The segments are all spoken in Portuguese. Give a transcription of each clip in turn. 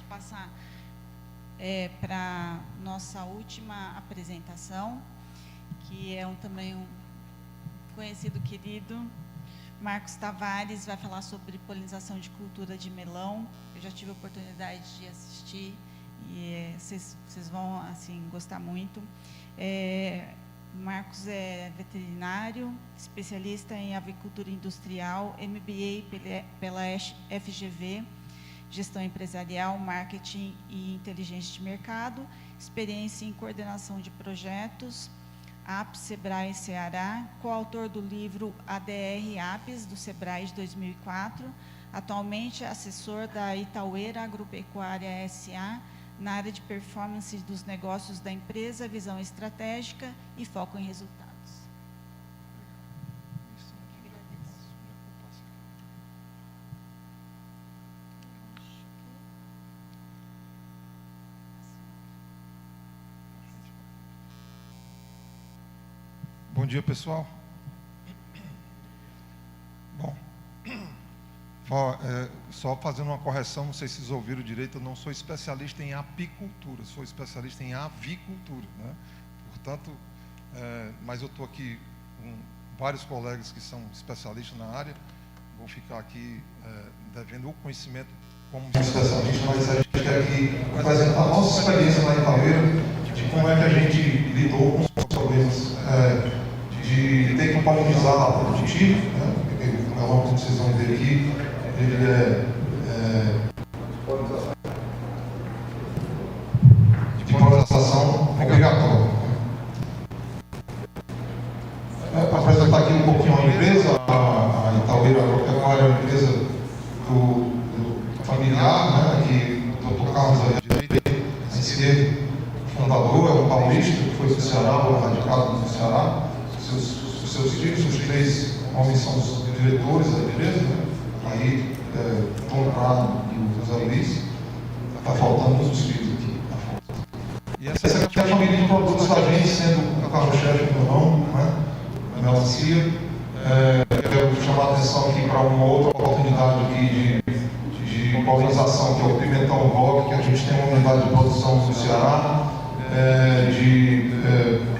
passar para nossa última apresentação, que é também um conhecido querido, Marcos Tavares, vai falar sobre polinização de cultura de melão. Eu já tive a oportunidade de assistir e vocês vão assim gostar muito. Marcos é veterinário, especialista em avicultura industrial, MBA pela FGV, gestão empresarial, marketing e inteligência de mercado, experiência em coordenação de projetos, APS, Sebrae, Ceará, coautor do livro ADR APS, do Sebrae de 2004, atualmente assessor da Itaueira Agropecuária S.A., na área de performance dos negócios da empresa, visão estratégica e foco em resultados. Bom dia, pessoal. Bom, só fazendo uma correção, não sei se vocês ouviram direito, eu não sou especialista em apicultura, sou especialista em avicultura, né? Portanto, mas eu estou aqui com vários colegas que são especialistas na área, vou ficar aqui devendo o conhecimento como especialista, mas a gente quer aqui apresentar a nossa experiência na Itaueira, de como é que a gente lidou com os problemas de ter que polinizar produtivo, né? O melão, como vocês vão ver aqui, ele de polinização obrigatória. Para apresentar aqui um pouquinho a empresa, a Itaueira Agropecuária é uma empresa do familiar, né? Que o Dr. Carlos aí à direita, à esquerda, fundador, é um paulista que foi do Ceará, foi radicado no Ceará. Os seus filhos, os 3 homens são os diretores da empresa, né? Aí, Tom Prado e o José Luiz, está faltando os filhos aqui. E essa aqui é a família de produtos da gente, sendo o carro-chefe do melão, né? Melancia. Quero chamar a atenção aqui para uma outra oportunidade aqui de polinização, que é o pimentão rock, que a gente tem uma unidade de produção no Ceará.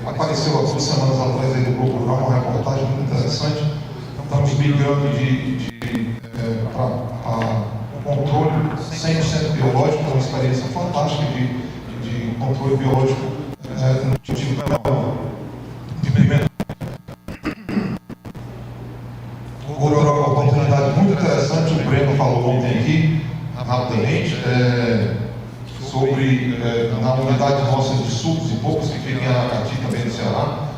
Apareceu há 2 semanas atrás aí do Globo Rural uma reportagem muito interessante. Estamos migrando para um controle 100% biológico, é uma experiência fantástica de controle biológico no cultivo de pimentão. Outra oportunidade muito interessante, o Breno falou ontem aqui, rapidamente, sobre na unidade nossa de sucos e polpas, que fica em Aracati, também no Ceará.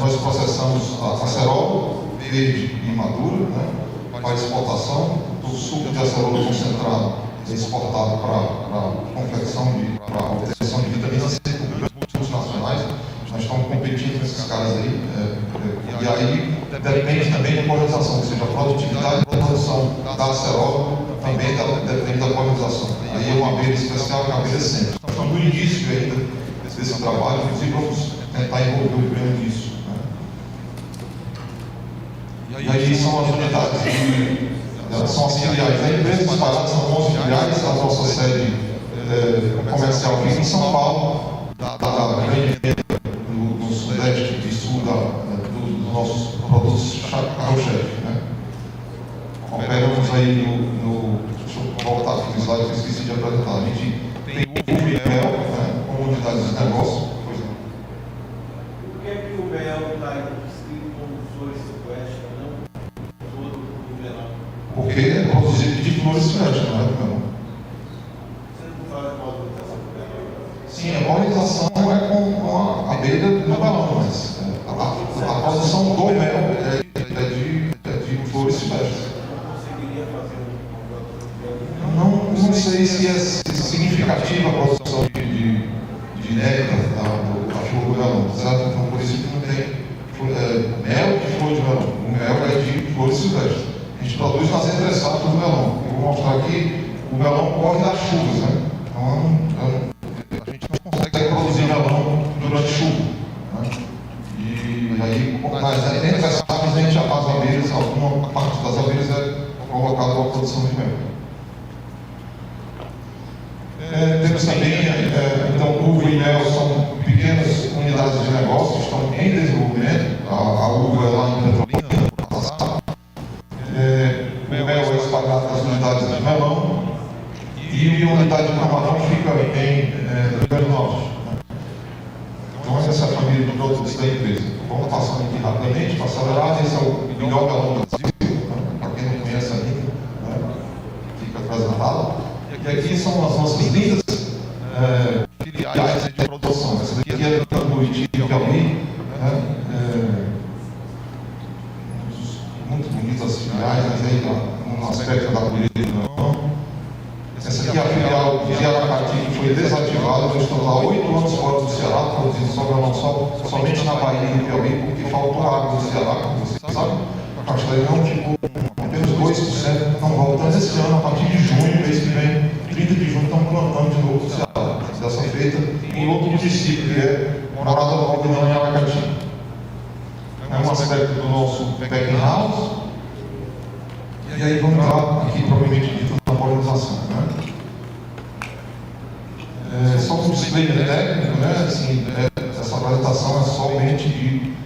Nós processamos a acerola verde e madura, né, para exportação. O suco de acerola concentrado é exportado para confecção, para obtenção de vitamina C por multinacionais. Nós estamos competindo com esses caras aí. E aí depende também da polinização, ou seja, a produtividade da produção da acerola também depende da polinização. Aí é uma abelha especial, que é a abelha sempre. Estamos no início ainda desse trabalho, inclusive vamos tentar envolver o Breno nisso, né? E aí são as unidades, são as filiais da empresa, disparadas, são 11 filiais, a nossa sede comercial aqui em São Paulo, da grande no sudeste e sul dos nossos produtos carro-chefe, né? Operamos aí deixa eu voltar aqui no slide que eu esqueci de apresentar. A gente tem uva e mel, né, como unidades de negócio. Pois não. Por que o mel está inscrito como flores silvestres, não todo o melão? Porque é produzido de flores silvestres, não é do melão. Você não faz a polinização do melão? Sim, a polinização é com a abelha do melão, mas a produção do mel é de flores silvestres. Não sei se é significativa a produção de néctar da flor do melão, certo? Então, por isso que não tem mel de flor de melão. O mel é de flores silvestres. A gente produz nas entre-safras do melão. Eu vou mostrar aqui, o melão corre das chuvas, né? Então, a gente não consegue produzir melão durante chuva, né? E aí, mas entre as safras a gente já faz abelhas, alguma parte das abelhas é colocada para a produção de mel. temos também, então, uva e mel são pequenas unidades de negócio que estão em desenvolvimento. A uva é lá em Petrolina, por passar. O mel é espalhado nas unidades de melão. E a unidade de camarão fica em Rio Grande do Norte. Então, essa é a família de produtos da empresa. Vamos passando aqui rapidamente, para acelerar. Esse é o melhor melão do Brasil, para quem não conhece ainda, fica atrás da rala. E aqui são as nossas lindas filiais de produção. Essa daqui é da Buriti e Piauí. Muito bonitas as filiais, mas aí um aspecto da política não. Essa aqui é a filial de Aracati, que foi desativada. Nós estamos há 8 anos fora do Ceará, produzindo só melão somente na Bahia e no Piauí, porque faltou água no Ceará, como vocês sabem. A castanha ficou apenas 2%, estão voltando esse ano, a partir de junho, mês que vem, 30 de junho, estão plantando de novo no Ceará. Dessa feita em outro município, que é Morada Nova, em Aracati. É um aspecto do nosso packing house. E aí vamos entrar aqui, propriamente dito, na polinização. Só um disclaimer técnico, assim, essa apresentação é somente de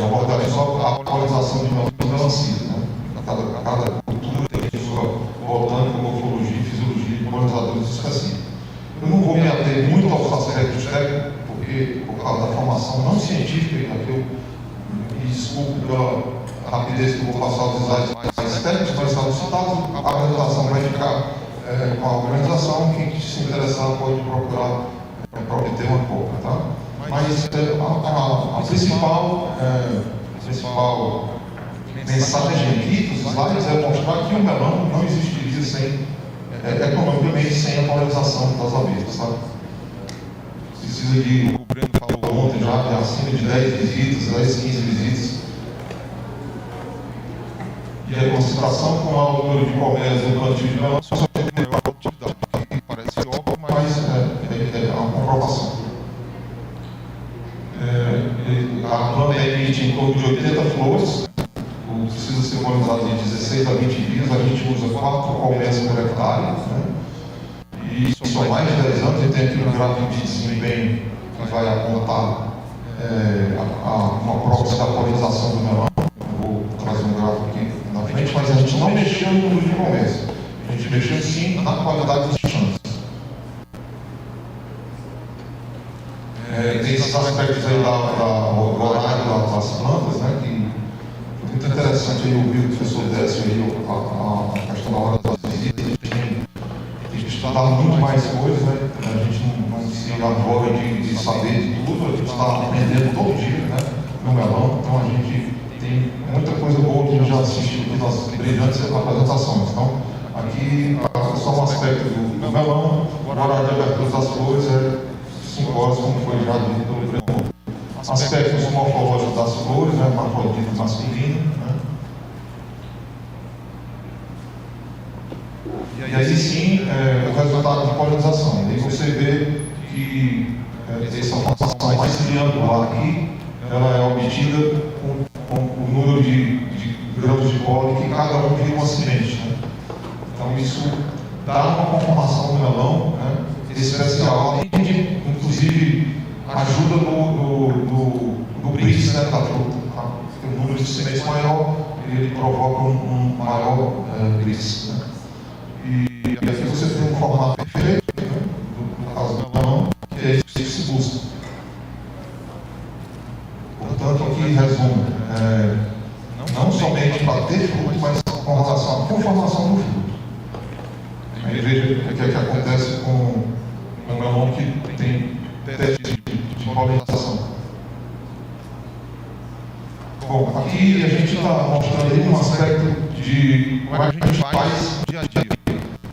abordagem só a polinização de melancia. Cada cultura tem sua botânica, morfologia, fisiologia de polinizadores específicos. Eu não vou me ater muito aos aspectos técnicos, porque por causa da formação não científica, aqui eu me desculpo pela rapidez que eu vou passar os slides mais técnicos, mas está citado, a apresentação vai ficar com a organização. Quem se interessar pode procurar para obter uma cópia, tá? Mas a principal mensagem aqui dos slides é mostrar que o melão não existiria economicamente sem a polinização das abelhas, tá? Precisa de, o Breno falou ontem já, de acima de 10 visitas, 10, 15 visitas. E a concentração com a altura de colmeias no plantio de melão só tem maior atividade. Parece óbvio, mas é uma comprovação. A planta emite em torno de 80 flores, precisa ser polinizado de 16 a 20 dias. A gente usa 4 colmeias por hectare, e isso há mais de 10 anos. E tem aqui um gráfico de desempenho que vai apontar uma próxima da polinização do melão. Eu vou trazer um gráfico aqui na frente, mas a gente não mexeu no número de colmeias. A gente mexeu sim na qualidade dos chances. Tem esses aspectos aí do horário das plantas, que é muito interessante aí ouvir o professor Décio aí, a questão da hora das visitas. A gente estudar muito mais coisas, a gente não se agora de saber de tudo, a gente está aprendendo todo dia, no melão. Então a gente tem muita coisa boa que a gente já assistiu aqui nas brilhantes apresentações. Então, aqui só um aspecto do melão. O horário de abertura das flores é 5 horas, como foi já dito pelo Breno. Aspectos morfológicos das flores, hermafrodita masculina. E aí sim, o resultado de polinização. E aí você vê que essa formação mais triangular aqui, ela é obtida com o número de grãos de pólen que cada um vira uma semente. Então isso dá uma conformação do melão especial, além de, inclusive, ajuda no bris da fruta. O número de sementes maior, ele provoca um maior bris. E aqui você tem um formato perfeito, no caso do melão, que é isso que se busca. Portanto, aqui resumo, não somente para ter fruto, mas com relação à conformação do fruto. Aí veja o que acontece com o melão que tem teste de polinização. Bom, aqui a gente está mostrando aí um aspecto de como a gente faz dia a dia.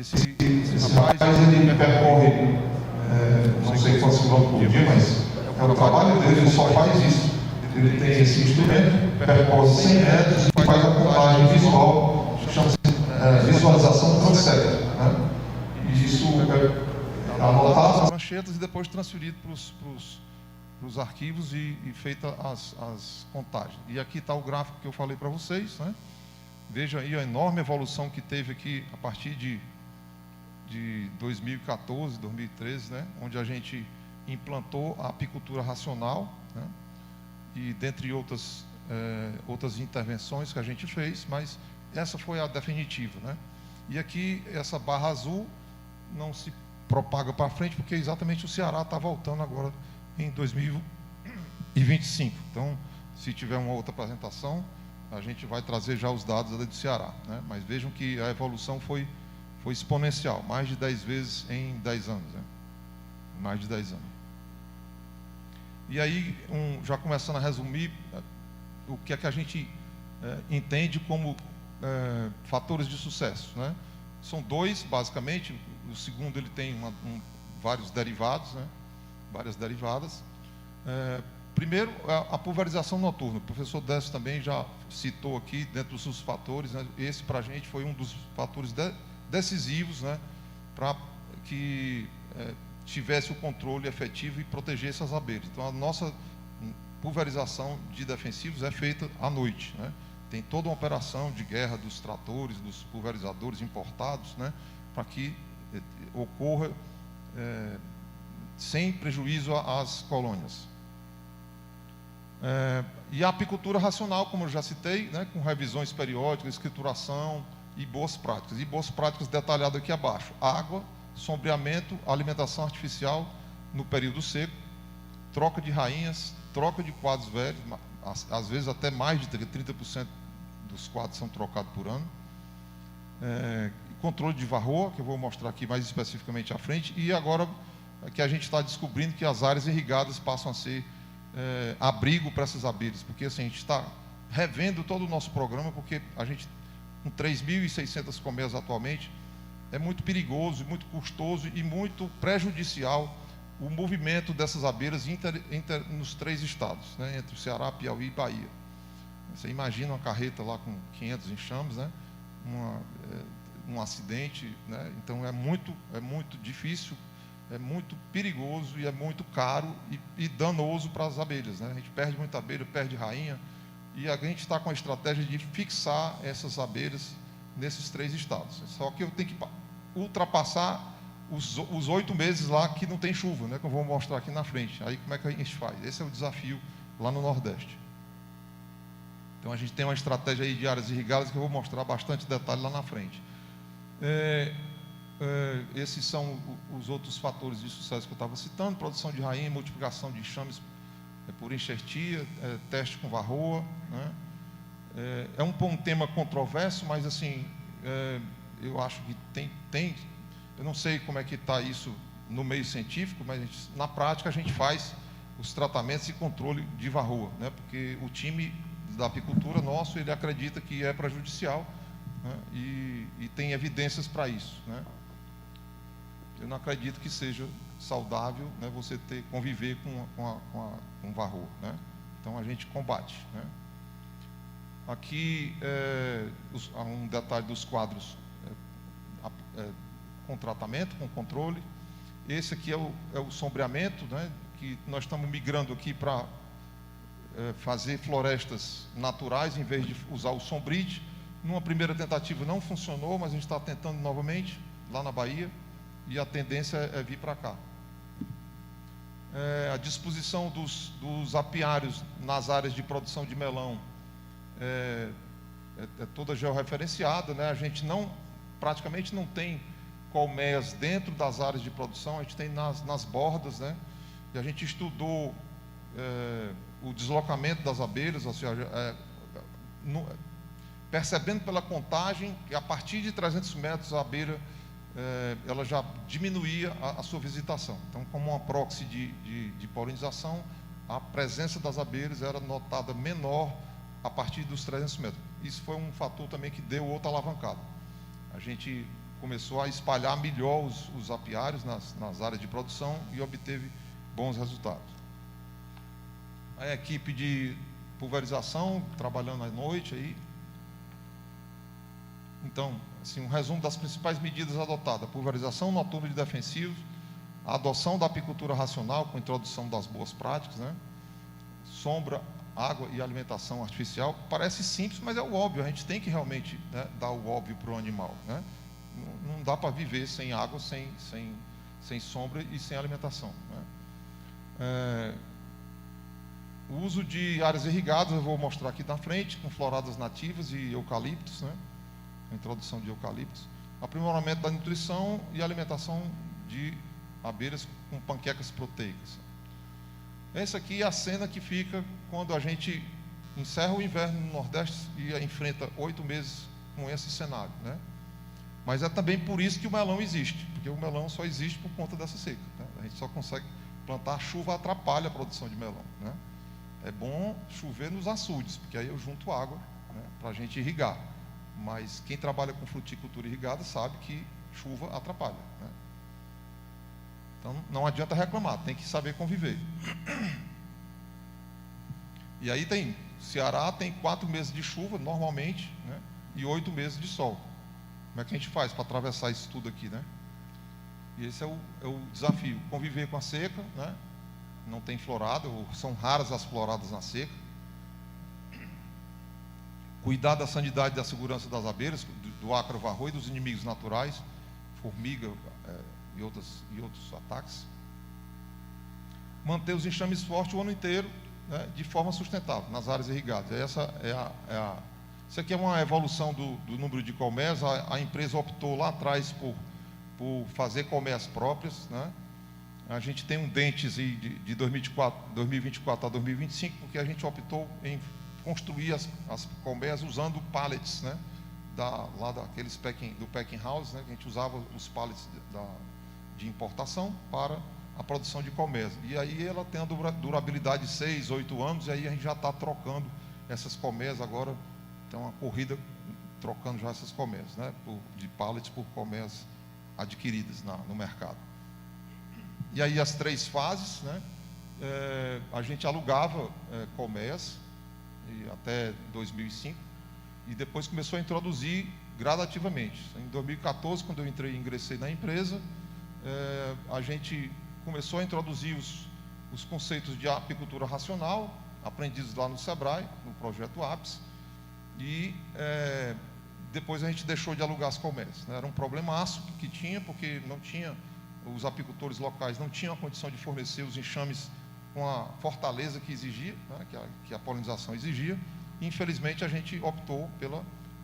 Esse rapaz, ele percorre, não sei quantos quilômetros por dia, mas é o trabalho dele, ele só faz isso. Ele tem esse instrumento, percorre 100 metros e faz a contagem visual, chama-se visualização transecta. E isso é anotado nas manchetas e depois transferido para os arquivos e feita as contagens. E aqui está o gráfico que eu falei para vocês. Veja aí a enorme evolução que teve aqui a partir de de 2014, 2013, né, onde a gente implantou a apicultura racional, né, e dentre outras intervenções que a gente fez, mas essa foi a definitiva, né? E aqui essa barra azul não se propaga para frente porque exatamente o Ceará está voltando agora em 2025. Então, se tiver uma outra apresentação, a gente vai trazer já os dados do Ceará, né? Mas vejam que a evolução foi exponencial, mais de 10 vezes em 10 anos, né? Mais de 10 anos. E aí, já começando a resumir, o que é que a gente entende como fatores de sucesso, né? São dois, basicamente. O segundo, ele tem vários derivados, né? Várias derivadas. Primeiro, a pulverização noturna. O professor Décio também já citou aqui, dentro dos seus fatores, né? Esse, para a gente, foi um dos fatores decisivos, né? Para que tivesse o controle efetivo e protegesse as abelhas. Então, a nossa pulverização de defensivos é feita à noite, né? Tem toda uma operação de guerra dos tratores, dos pulverizadores importados, né? Para que ocorra sem prejuízo às colônias. E a apicultura racional, como eu já citei, né? Com revisões periódicas, escrituração e boas práticas. E boas práticas detalhadas aqui abaixo: água, sombreamento, alimentação artificial no período seco, troca de rainhas, troca de quadros velhos, às vezes até mais de 30% dos quadros são trocados por ano, controle de varroa, que eu vou mostrar aqui mais especificamente à frente, e agora que a gente está descobrindo que as áreas irrigadas passam a ser abrigo para essas abelhas, porque assim, a gente está revendo todo o nosso programa, porque a gente, com 3.600 colmeias atualmente, é muito perigoso, muito custoso e muito prejudicial o movimento dessas abelhas nos 3 estados, né, entre o Ceará, Piauí e Bahia. Você imagina uma carreta lá com 500 enxames, né, um acidente, né, então é muito difícil, é muito perigoso e é muito caro e danoso para as abelhas, né? A gente perde muita abelha, perde rainha, e a gente está com a estratégia de fixar essas abelhas nesses 3 estados. Só que eu tenho que ultrapassar os 8 meses lá que não tem chuva, né, que eu vou mostrar aqui na frente. Aí como é que a gente faz? Esse é o desafio lá no Nordeste. Então a gente tem uma estratégia aí de áreas irrigadas que eu vou mostrar bastante detalhe lá na frente. Esses são os outros fatores de sucesso que eu estava citando: produção de rainha, multiplicação de enxames por enxertia, teste com varroa, né? É um tema controverso, mas assim, eu acho que tem, eu não sei como é que está isso no meio científico, mas na prática a gente faz os tratamentos e controle de varroa, né? Porque o time da apicultura nosso, ele acredita que é prejudicial, né? E tem evidências para isso, né? Eu não acredito que seja saudável, né, você conviver com varroa, né? Então a gente combate, né? Aqui um detalhe dos quadros com tratamento, com controle. Esse aqui é o sombreamento, né, que nós estamos migrando aqui para fazer florestas naturais em vez de usar o sombrite. Numa primeira tentativa não funcionou, mas a gente está tentando novamente lá na Bahia, e a tendência é vir para cá. A disposição dos apiários nas áreas de produção de melão é toda georreferenciada, né? A gente praticamente não tem colmeias dentro das áreas de produção, a gente tem nas bordas, né? E a gente estudou o deslocamento das abelhas, ou seja, percebendo pela contagem que a partir de 300 metros a abelha ela já diminuía a sua visitação. Então, como uma proxy de polinização, a presença das abelhas era notada menor a partir dos 300 metros. Isso foi um fator também que deu outra alavancada. A gente começou a espalhar melhor os apiários nas áreas de produção e obteve bons resultados. A equipe de pulverização, trabalhando à noite aí. Então, assim, um resumo das principais medidas adotadas: pulverização noturna de defensivos, a adoção da apicultura racional com introdução das boas práticas, né? Sombra, água e alimentação artificial. Parece simples, mas é o óbvio, a gente tem que realmente, né, dar o óbvio para o animal, né? não dá para viver sem água, sem sombra e sem alimentação, né? O uso de áreas irrigadas, eu vou mostrar aqui na frente, com floradas nativas e eucaliptos, né? A introdução de eucaliptos. Aprimoramento da nutrição e alimentação de abelhas com panquecas proteicas. Essa aqui é a cena que fica quando a gente encerra o inverno no Nordeste e enfrenta 8 meses com esse cenário, né? Mas é também por isso que o melão existe, porque o melão só existe por conta dessa seca, né? A gente só consegue plantar, a chuva atrapalha a produção de melão, né? É bom chover nos açudes, porque aí eu junto água, né, para a gente irrigar. Mas quem trabalha com fruticultura irrigada sabe que chuva atrapalha, né? Então não adianta reclamar, tem que saber conviver. E aí Ceará tem 4 meses de chuva normalmente, né, e 8 meses de sol. Como é que a gente faz para atravessar isso tudo aqui, né? E esse é o desafio, conviver com a seca, né? Não tem florada, ou são raras as floradas na seca. Cuidar da sanidade e da segurança das abelhas, do ácaro varroa e dos inimigos naturais, formiga e outros ataques. Manter os enxames fortes o ano inteiro, né, de forma sustentável, nas áreas irrigadas. Isso aqui é uma evolução do número de colmeias. A empresa optou lá atrás por fazer colmeias próprias, né? A gente tem um dentes de 2024 a 2025, porque a gente optou em construir as colmeias usando pallets, né? Lá daqueles do packing house, né? Que a gente usava os pallets de importação para a produção de colmeias. E aí ela tem a durabilidade de 6, 8 anos, e aí a gente já está trocando essas colmeias agora. Então, uma corrida trocando já essas colmeias, né? De pallets por colmeias adquiridas no mercado. E aí as 3 fases, né? A gente alugava colmeias até 2005 e depois começou a introduzir gradativamente. Em 2014, quando eu ingressei na empresa, a gente começou a introduzir os conceitos de apicultura racional, aprendidos lá no Sebrae, no projeto APS, e depois a gente deixou de alugar as colmeias, né? Era um problemaço que tinha, porque não tinha, os apicultores locais não tinham a condição de fornecer os enxames com a fortaleza que exigia, né, que a polinização exigia, e infelizmente a gente optou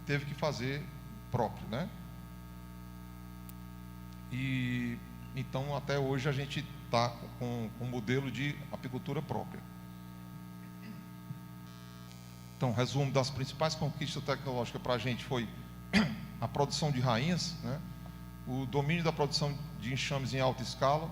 teve que fazer próprio, né? E então até hoje a gente está com um modelo de apicultura própria. Então, resumo das principais conquistas tecnológicas para a gente foi a produção de rainhas, né? O domínio da produção de enxames em alta escala,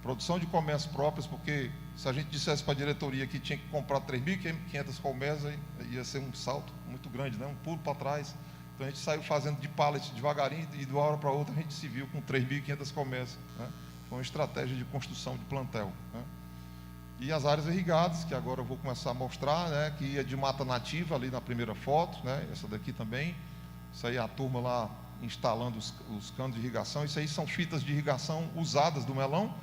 produção de colmeias próprias, porque se a gente dissesse para a diretoria que tinha que comprar 3.500 colmeias, ia ser um salto muito grande, né? Um pulo para trás. Então a gente saiu fazendo de pallet devagarinho, e de uma hora para outra a gente se viu com 3.500 colmeias, né? Foi uma estratégia de construção de plantel, né? E as áreas irrigadas, que agora eu vou começar a mostrar, né? Que é de mata nativa ali na primeira foto, né? Essa daqui também. Isso aí é a turma lá instalando os canos de irrigação. Isso aí são fitas de irrigação usadas do melão,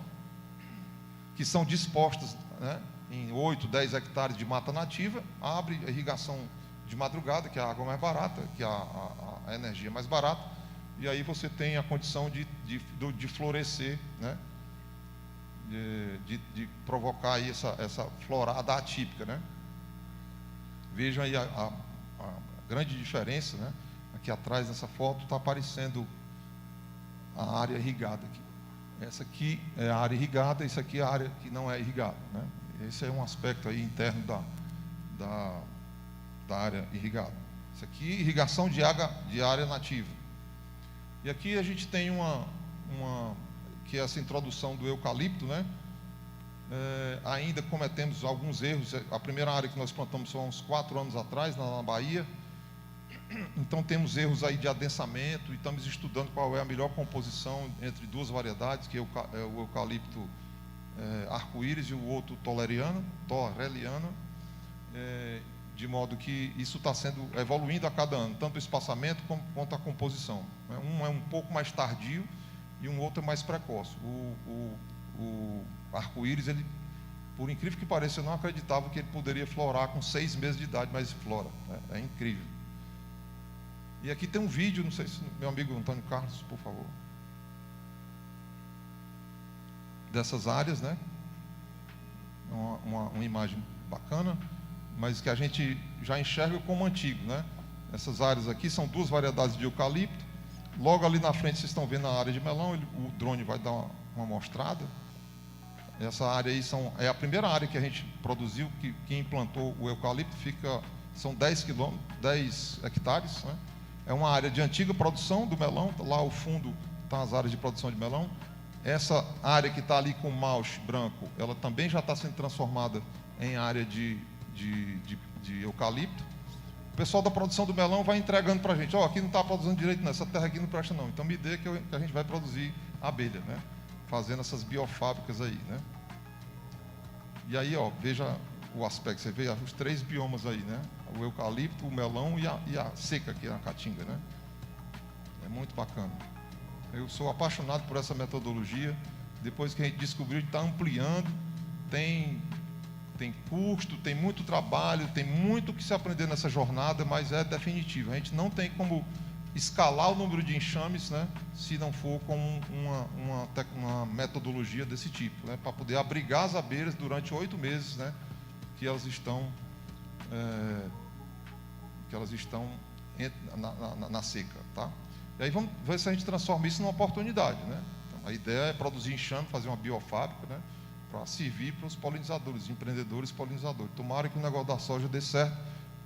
que são dispostas, né, em 8, 10 hectares de mata nativa. Abre a irrigação de madrugada, que é a água mais barata, que é a energia mais barata, e aí você tem a condição de florescer, né, de provocar aí essa florada atípica, né? Vejam aí a grande diferença, né? Aqui atrás nessa foto está aparecendo a área irrigada aqui. Essa aqui é a área irrigada, isso aqui é a área que não é irrigada, né? Esse é um aspecto aí interno da área irrigada. Isso aqui, irrigação de área nativa. E aqui a gente tem que é essa introdução do eucalipto, né? Ainda cometemos alguns erros. A primeira área que nós plantamos foi há uns 4 anos atrás, na Bahia. Então temos erros aí de adensamento e estamos estudando qual é a melhor composição entre 2 variedades, que é o eucalipto arco-íris e o outro torreliana, de modo que isso está sendo evoluindo a cada ano, tanto o espaçamento quanto a composição. Um é um pouco mais tardio e um outro é mais precoce. O arco-íris, ele, por incrível que pareça, eu não acreditava que ele poderia florar com 6 meses de idade, mas flora, né? É incrível. E aqui tem um vídeo, não sei se meu amigo Antônio Carlos, por favor, dessas áreas, né? Uma imagem bacana, mas que a gente já enxerga como antigo, né? Essas áreas aqui são 2 variedades de eucalipto. Logo ali na frente vocês estão vendo a área de melão, o drone vai dar uma mostrada. Essa área aí é a primeira área que a gente produziu, que implantou o eucalipto, são 10 hectares, né? É uma área de antiga produção do melão, lá ao fundo estão as áreas de produção de melão. Essa área que está ali com o mouse branco, ela também já está sendo transformada em área de eucalipto. O pessoal da produção do melão vai entregando para a gente, aqui não está produzindo direito não, essa terra aqui não presta não, então me dê que a gente vai produzir abelha, né? Fazendo essas biofábricas aí, né? E aí, veja o aspecto, você vê os 3 biomas aí, né? O eucalipto, o melão e a seca aqui, a caatinga, né? É muito bacana. Eu sou apaixonado por essa metodologia. Depois que a gente descobriu, a gente está ampliando, tem custo, tem muito trabalho, tem muito que se aprender nessa jornada, mas é definitivo. A gente não tem como escalar o número de enxames, né, se não for com uma metodologia desse tipo, né, para poder abrigar as abelhas durante 8 meses, né, que elas estão na seca, tá? E aí vamos ver se a gente transforma isso numa oportunidade, né? Então, a ideia é produzir enxame, fazer uma biofábrica, né, para servir para os polinizadores, empreendedores polinizadores. Tomara que o negócio da soja dê certo.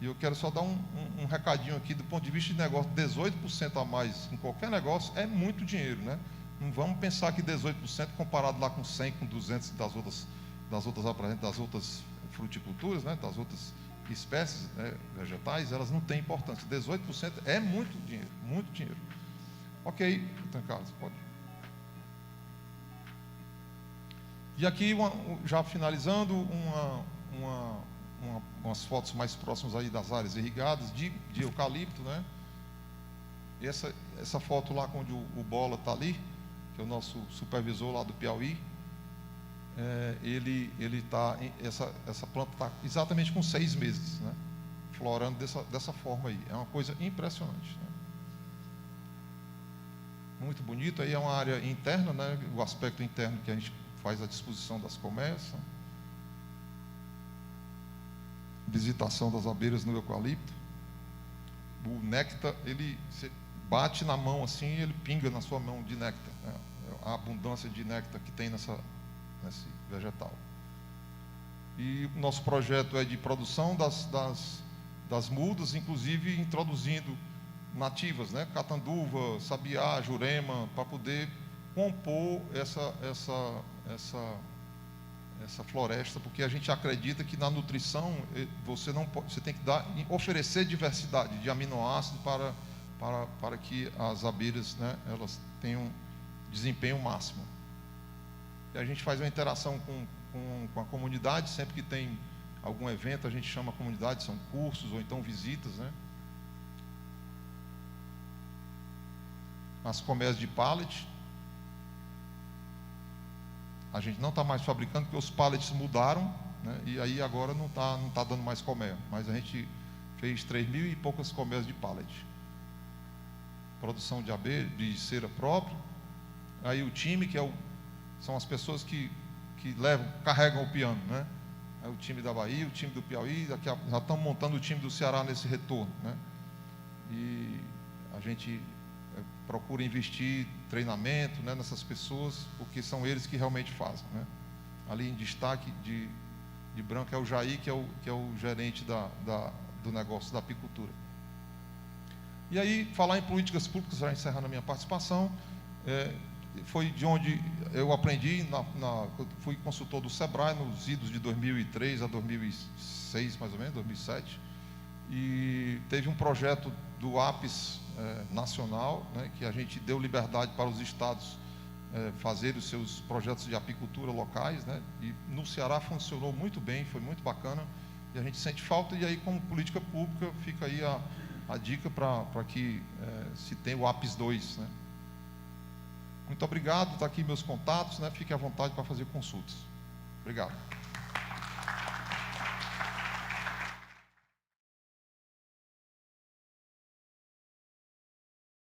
E eu quero só dar um recadinho aqui do ponto de vista de negócio. 18% a mais em qualquer negócio é muito dinheiro, né? Não vamos pensar que 18% comparado lá com 100, com 200 das outras fruticulturas, né? Das outras espécies, né, vegetais, elas não têm importância. 18% é muito dinheiro, muito dinheiro. Ok, então, Carlos, pode. E aqui, já finalizando, umas fotos mais próximas aí das áreas irrigadas de eucalipto, né? E essa foto lá onde o Bola está ali, que é o nosso supervisor lá do Piauí, ele está, essa planta está exatamente com 6 meses, né? Florando dessa forma aí. É uma coisa impressionante, né? Muito bonito. Aí é uma área interna, né? O aspecto interno que a gente faz à disposição das colmeias. Visitação das abelhas no eucalipto. O néctar, você bate na mão assim e ele pinga na sua mão de néctar, né? A abundância de néctar que tem nesse vegetal. E o nosso projeto é de produção das mudas, inclusive introduzindo nativas, né? Catanduva, sabiá, jurema, para poder compor essa floresta, porque a gente acredita que na nutrição você tem que oferecer diversidade de aminoácidos para que as abelhas, né, elas tenham desempenho máximo. E a gente faz uma interação com a comunidade, sempre que tem algum evento a gente chama a comunidade, são cursos ou então visitas, né? As colmeias de pallet, a gente não está mais fabricando porque os pallets mudaram, né? E aí agora não tá dando mais colmeia, mas a gente fez 3.000 e poucas colmeias de pallet. Produção de abelha, de cera própria. Aí o time, são as pessoas que carregam o piano, né? É o time da Bahia, o time do Piauí, já estamos montando o time do Ceará nesse retorno, né? E a gente procura investir treinamento, né, nessas pessoas, porque são eles que realmente fazem, né? Ali em destaque de branco é o Jair, que é o gerente do negócio da apicultura. E aí, falar em políticas públicas, já encerrando a minha participação, foi de onde eu aprendi, fui consultor do SEBRAE nos idos de 2003 a 2006, mais ou menos, 2007, e teve um projeto do APES nacional, né, que a gente deu liberdade para os estados fazerem os seus projetos de apicultura locais, né, e no Ceará funcionou muito bem, foi muito bacana, e a gente sente falta, e aí como política pública fica aí a dica para que se tenha o APES 2, né. Muito obrigado, está aqui meus contatos, né, fique à vontade para fazer consultas. Obrigado.